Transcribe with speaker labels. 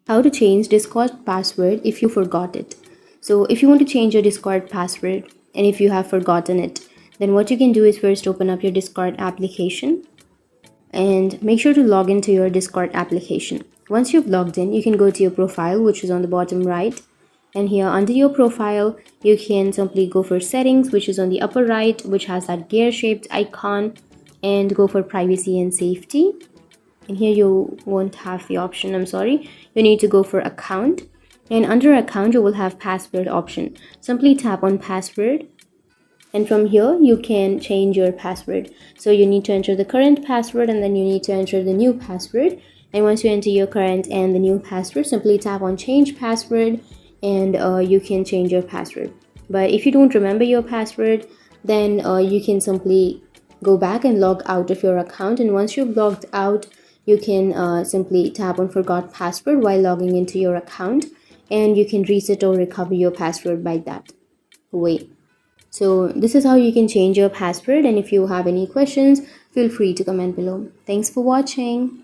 Speaker 1: How to change Discord password if you forgot it. So if you want to change your Discord password and if you have forgotten it, then what you can do is first open up your Discord application and make sure to log into your Discord application. Once you've logged in, you can go to your profile, which is on the bottom right, and here under your profile you can simply go for settings, which is on the upper right, which has that gear shaped icon, and go for privacy and safety. And here you won't have the option, I'm sorry, you need to go for account, and under account you will have password option. Simply tap on password, and from here you can change your password. So you need to enter the current password and then you need to enter the new password. And once you enter your current and the new password, simply tap on change password, and you can change your password. But if you don't remember your password, then you can simply go back and log out of your account, and once you've logged out, you can simply tap on forgot password while logging into your account, and you can reset or recover your password by that way. So this is how you can change your password, and if you have any questions, feel free to comment below. Thanks for watching.